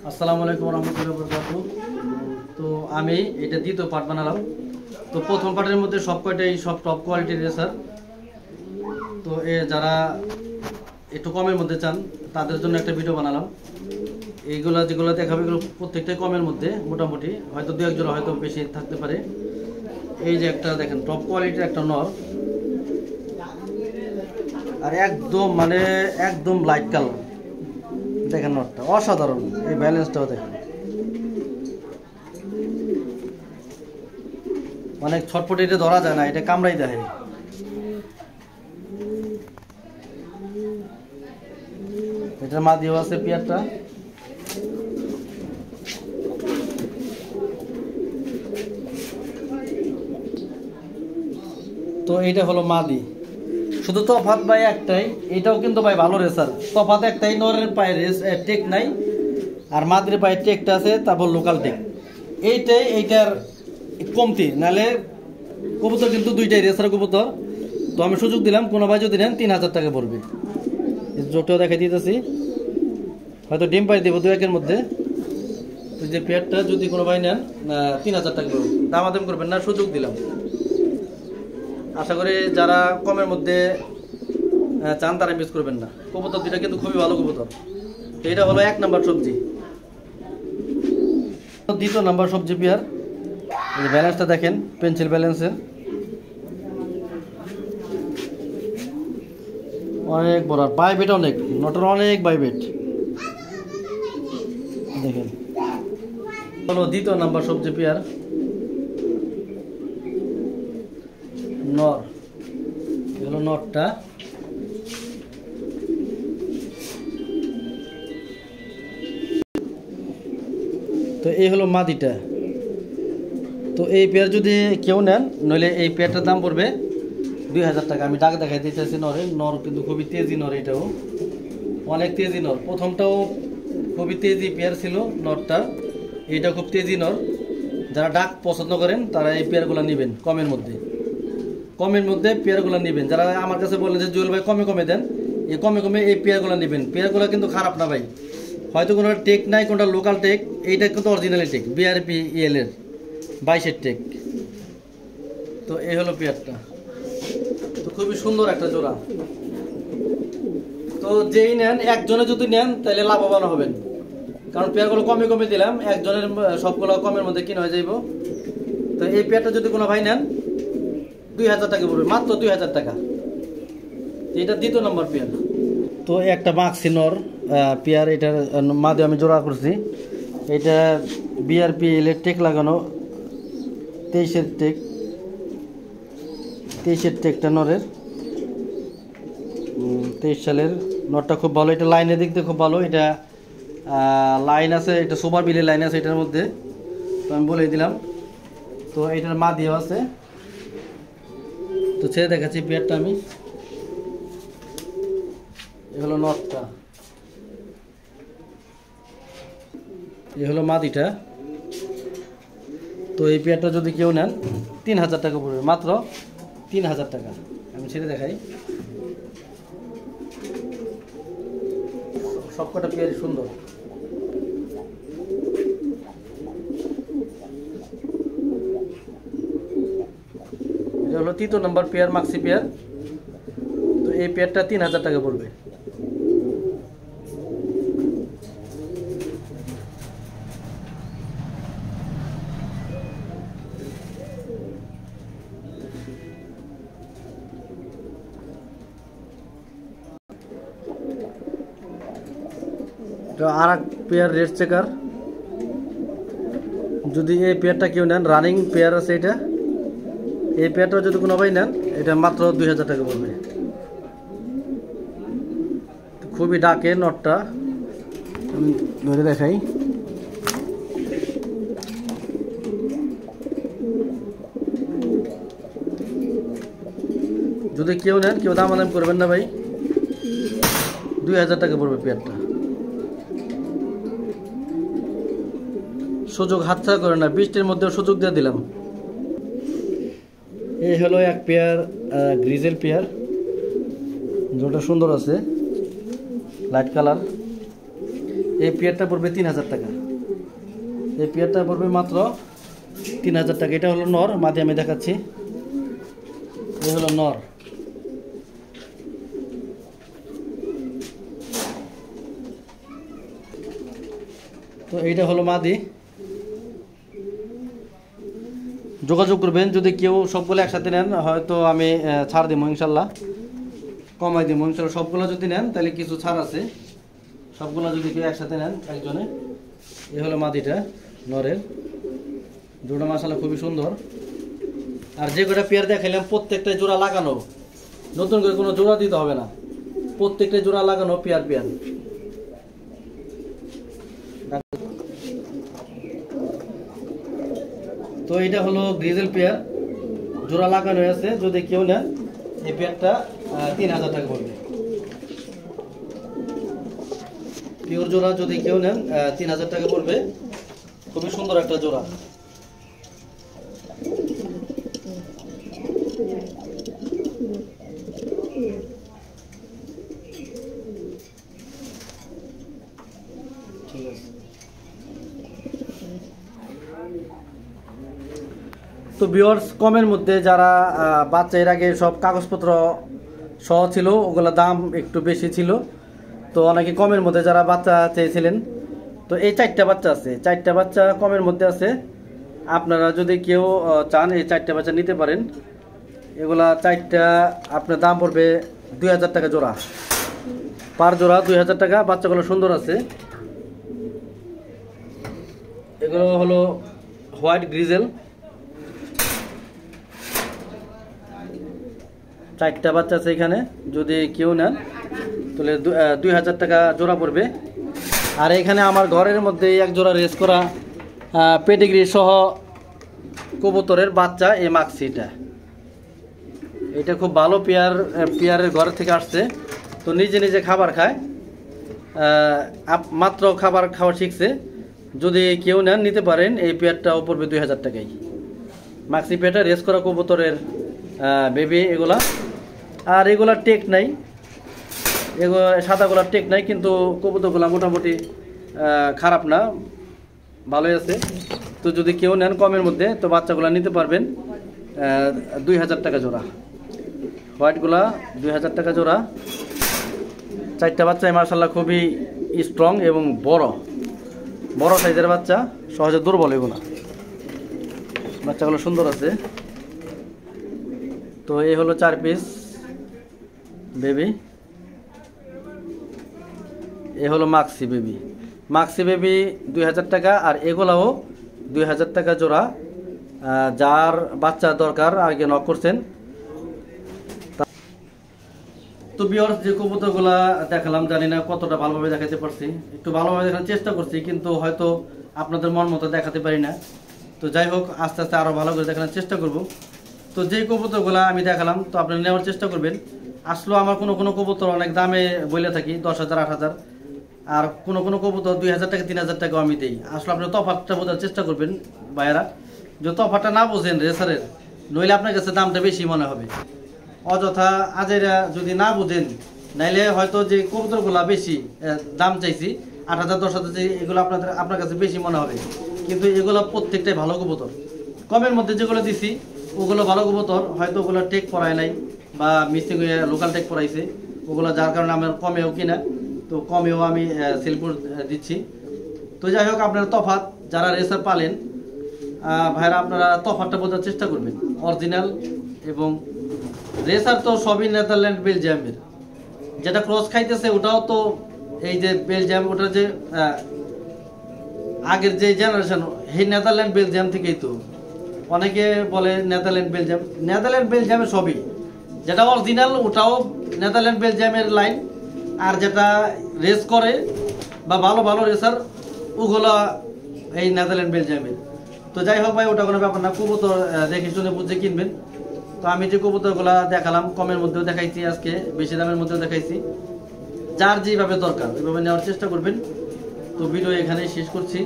আসসালামু আলাইকুম রহমতুল্লাহি ওয়া বারাকাতুহু। তো আমি এটা দ্বিতীয় পার্ট বানালাম। তো প্রথম পার্টের মধ্যে সব কয়টাই সব টপ কোয়ালিটির রেসার। তো যারা একটু কমের মধ্যে চান তাদের জন্য একটা ভিডিও বানালাম। এইগুলা যেগুলো দেখাবে এগুলো প্রত্যেকটাই কমের মধ্যে, মোটামুটি হয়তো দু এক জোড়া হয়তো বেশি থাকতে পারে। এই যে একটা দেখেন টপ কোয়ালিটির একটা নর, আর একদম মানে একদম লাইট কালার। দেখেন নটটা অসাধারণ, এই ব্যালেন্সটাও দেখেন, অনেক ছটফট, এটা ধরা যায় না, এটা কামড়াই দেয়। এটার মা দিয়েও আছে পেয়ারটা। তো এইটা হলো মাদি। শুধু তফাৎ ভাই একটাই, এটাও কিন্তু ভাই ভালো রেসার। তফাৎ একটাই, নরের পায়ে টেক নাই আর মাদির পায়ে টেকটা আছে, তারপর লোকাল টেক। এইটার কমতি, নাহলে কবুতর কিন্তু দুইটাই রেসার কবুতর। তো আমি সুযোগ দিলাম, কোনো ভাই যদি নেন 3000 টাকা পড়বে। জোরটাও দেখাই দিতেছি, হয়তো ডিম পাই দেবো দু একের মধ্যে। তো যে পেয়ারটা যদি কোনো ভাই নেন 3000 টাকা পড়বে, দামাদাম করবেন না, সুযোগ দিলাম। আশা করি যারা কমের মধ্যে চান তারা মিস করবেন না। কবুতর দুটা কিন্তু খুবই ভালো কবুতর। তো এটা হলো 1 নাম্বার সবজি। দ্বিতীয় নাম্বার সবজি পেয়ার, এই ব্যালেন্সটা দেখেন, পেন্সিল ব্যালেন্সের, অনেক বড়, বাইবেট অনেক, নটের অনেক বাইবেট দেখেন। হলো দ্বিতীয় নাম্বার সবজি পেয়ার নর, এগুলো নটটা। তো এই হলো মাদিটা। তো এই পেয়ার যদি কেউ নেন, নইলে এই পেয়ারটার দাম পড়বে 2000 টাকা। আমি ডাক দেখাই দিতেছি নরে, নর কিন্তু খুবই তেজি নর, এটাও অনেক তেজি নর। প্রথমটাও খুবই তেজি পেয়ার ছিল নরটা, এটা খুব তেজি নর। যারা ডাক পছন্দ করেন তারা এই পেয়ারগুলো নেবেন কমের মধ্যে, কমের মধ্যে পেয়ারগুলো নেবেন। যারা আমার কাছে বলেন যে জুয়েল ভাই কমে কমে দেন, এই কমে কমে এই পেয়ারগুলো নেবেন। পেয়ারগুলো কিন্তু খারাপ না ভাই, হয়তো কোনো টেক নাই, কোনটা লোকাল টেক, এইটা কিন্তু অরিজিনালি টেক, বিআরপি এর 22 টেক। তো এই হলো পেয়ারটা। তো খুবই সুন্দর একটা জোড়া। তো যেই নেন, একজনে যদি নেন তাহলে লাভবান হবেন, কারণ পেয়ারগুলো কমে কমে দিলাম, একজনের সবগুলো কমের মধ্যে কিনে হয়ে যাইব। তো এই পেয়ারটা যদি কোনো ভাই নেন 2000 টাকা পড়বে, মাত্র 2000 টাকা। এটা দ্বিতীয় নম্বর পেয়ার। তো একটা মাক্সি নর পেয়ার, এটার মাঝে আমি জোড়া করছি। এটা বিআরপি এর টেক লাগানো, 23 টেক, 23 টেকটা নরের, 23 সালের নটটা খুব ভালো। এটা লাইনের দিক দিয়ে খুব ভালো, এটা লাইন আছে, এটা সুপার বিলের লাইন আছে এটার মধ্যে, তো আমি বলে দিলাম। তো এটার মা দিয়েও আছে। তো ছেড়ে দেখাচ্ছি পেয়ারটা আমি। এ হলো নটটা, এ হলো মাদিটা। তো এই পেয়ারটা যদি কেউ নেন 3000 টাকা পড়বে, মাত্র 3000 টাকা। আমি ছেড়ে দেখাই, সবকটা পেয়ারই সুন্দর। এটা হলো তৃতীয় নম্বর পেয়ার, মাক্সি পেয়ার। তো এই পেয়ারটা 3000 টাকা পড়বে। আর এক পেয়ার রেড চেকার, যদি এই পেয়ারটা কেউ নেন, রানিং পেয়ার আছে এটা, এই পেয়ারটা যদি কোনো ভাই নেন এটা মাত্র 2000 টাকা পড়বে। খুবই ডাকে নটটা, আমি ধরে দেখাই। যদি কেউ নেন, কেউ দামাদাম করবেন না ভাই, 2000 টাকা পড়বে পেয়ারটা। সুযোগ হাতছাড়া করে না, 20টির মধ্যে সুযোগ দিয়ে দিলাম। এই হলো এক পেয়ার গ্রিজেল পেয়ার, যেটা সুন্দর আছে, লাইট কালার। এই পেয়ারটা পড়বে 3000 টাকা। এই পেয়ারটা পড়বে মাত্র 3000 টাকা। এটা হলো নর, মাদি আমি দেখাচ্ছি। এই হলো নর। তো এইটা হলো মাদি। যোগাযোগ করবেন যদি কেউ সবগুলো একসাথে নেন, হয়তো আমি ছাড় দিব ইনশাল্লাহ, কমাই দিব ইনশাল্লাহ। সবগুলো যদি নেন তাহলে কিছু ছাড় আছে, সবগুলো যদি কেউ একসাথে নেন একজনে। এই হলো মাদিটা নরের, জোড়া মাশাআল্লাহ খুবই সুন্দর। আর যে কটা পেয়ার দেখাইলাম প্রত্যেকটা জোড়া লাগানো, নতুন করে কোনো জোড়া দিতে হবে না, প্রত্যেকটা জোড়া লাগানো পেয়ার পেয়ার। তো এটা হলো গ্রিজেল পেয়ার, জোড়া লাগানো আছে। যদি কেউ নেন এই পেয়ারটা 3000 টাকা পড়বে। পিওর জোড়া যদি কেউ নেন 3000 টাকা পড়বে। খুবই সুন্দর একটা জোড়া। ঠিক আছে। তো ভিউয়ার্স, কমের মধ্যে যারা বাচ্চা এর আগে সব কাগজপত্র সহ ছিল, ওগুলো দাম একটু বেশি ছিল। তো অনেকে কমের মধ্যে যারা বাচ্চা চেয়েছিলেন, তো এই 4টা বাচ্চা আছে, 4টা বাচ্চা কমের মধ্যে আছে। আপনারা যদি কেউ চান এই 4টা বাচ্চা নিতে পারেন। এগুলা 4টা আপনার দাম পড়বে 2000 টাকা জোড়া, পার জোড়া 2000 টাকা। বাচ্চাগুলো সুন্দর আছে। এগুলো হলো হোয়াইট গ্রিজেল, 4টা বাচ্চা আছে এখানে। যদি কেউ নেন তাহলে 2000 টাকা জোড়া পড়বে। আর এখানে আমার ঘরের মধ্যে এক জোড়া রেস করা পেডিগ্রি সহ কবুতরের বাচ্চা, এই মাক্সিটা। এটা খুব ভালো পেয়ারের ঘর থেকে আসছে। তো নিজে নিজে খাবার খায়, মাত্র খাবার খাওয়া শিখছে। যদি কেউ নেন নিতে পারেন। এই পেয়ারটাও পড়বে 2000 টাকায়। মাক্সি পেয়ারটা রেস করা কবুতরের বেবি এগুলা। আর এগুলা টেক নাই, এগুলো সাদাগুলা টেক নাই, কিন্তু কবুতরগুলা মোটামুটি খারাপ না, ভালোই আছে। তো যদি কেউ নেন কমের মধ্যে, তো বাচ্চাগুলা নিতে পারবেন 2000 টাকা জোড়া। হোয়াইটগুলা 2000 টাকা জোড়া। 4টা বাচ্চাই মাশাআল্লাহ খুবই স্ট্রং এবং বড় সাইজের বাচ্চা, সহজে দুর্বল এগুলো। বাচ্চাগুলো সুন্দর আছে। তো এই হলো 4 পিস বেবি। এ হলো মাক্সি বেবি 2000 টাকা। আর এগুলাও 2000 টাকা জোড়া। যার বাচ্চা দরকার আগে নক করছেন। তো ভিউয়ার্স, যে কবুতরগুলা দেখালাম জানি না কতটা ভালোভাবে দেখাতে পারছি, একটু ভালোভাবে দেখানোর চেষ্টা করছি, কিন্তু হয়তো আপনাদের মন মতো দেখাতে পারি না। তো যাই হোক, আস্তে আস্তে আরও ভালো করে দেখানোর চেষ্টা করব। তো যেই কবুতরগুলা আমি দেখালাম, তো আপনারা নেওয়ার চেষ্টা করবেন। আসলেও আমার কোনো কবুতর অনেক দামে বলে থাকি, 10,000 8,000, আর কোনো কবুতর 2000 টাকা 3000 টাকাও আমি দিই। আসলে আপনার তফাৎটা বোঝার চেষ্টা করবেন ভাইয়েরা। যে তফাৎটা না বোঝেন রেসারের, নইলে আপনার কাছে দামটা বেশি মনে হবে। অযথা আজেরা যদি না বুঝেন, নাইলে হয়তো যে কবুতরগুলা বেশি দাম চাইছি 8,000 10,000, এগুলো আপনার কাছে বেশি মনে হবে, কিন্তু এগুলো প্রত্যেকটাই ভালো কবুতর। কমের মধ্যে যেগুলো দিছি ওগুলো ভালো কবুতর, হয়তো ওগুলো টেক পড়ায় নাই বা মিস্টেক হয়ে লোকাল টেক পড়াইছে ওগুলো, যার কারণে আমার কমেও কিনা, তো কমেও আমি সেল করে দিচ্ছি। তো যাই হোক, আপনারা তফাৎ যারা রেসার পালেন ভাইরা, আপনারা তফাৎটা বোঝার চেষ্টা করবেন। অরিজিনাল এবং রেসার তো সবই নেদারল্যান্ড বেলজিয়ামের। যেটা ক্রস খাইতেছে ওটাও তো এই যে বেলজিয়াম, ওটা যে আগের যে জেনারেশন, এই নেদারল্যান্ড বেলজিয়াম থেকেই তো। অনেকে বলে নেদারল্যান্ড বেলজিয়ামের সবই, যেটা অরিজিনাল ওটাও নেদারল্যান্ড বেলজিয়ামের লাইন, আর যেটা রেস করে বা ভালো রেসার ওগুলো এই নেদারল্যান্ড বেলজিয়ামের। তো যাই হোক ভাই, ওটা কোনো ব্যাপার না, কবুতর দেখে শুনে বুঝে কিনবেন। তো আমি যে কবুতরগুলো দেখালাম, কমের মধ্যেও দেখাইছি, আজকে বেশি দামের মধ্যেও দেখাইছি। যার যেভাবে দরকার ওইভাবে নেওয়ার চেষ্টা করবেন। তো ভিডিও এখানেই শেষ করছি।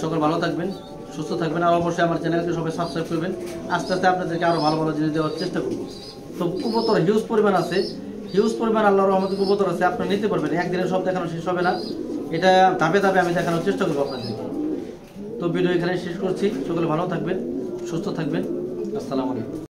সকল ভালো থাকবেন, সুস্থ থাকবেন, আর অবশ্যই আমার চ্যানেলকে সবাই সাবস্ক্রাইব করবেন। আস্তে আস্তে আপনাদেরকে আরও ভালো জিনিস দেওয়ার চেষ্টা করব। তো কবুতর হিউজ পরিমাণ আছে, আল্লাহর রহমতে কবুতর আছে, আপনারা নিতে পারবেন। একদিনে সব দেখানো শেষ হবে না। এটা ধাপে ধাপে আমি দেখানোর চেষ্টা করবো আপনাদেরকে। তো ভিডিও এখানে শেষ করছি। সকলে ভালো থাকবেন, সুস্থ থাকবেন। আসসালামু আলাইকুম।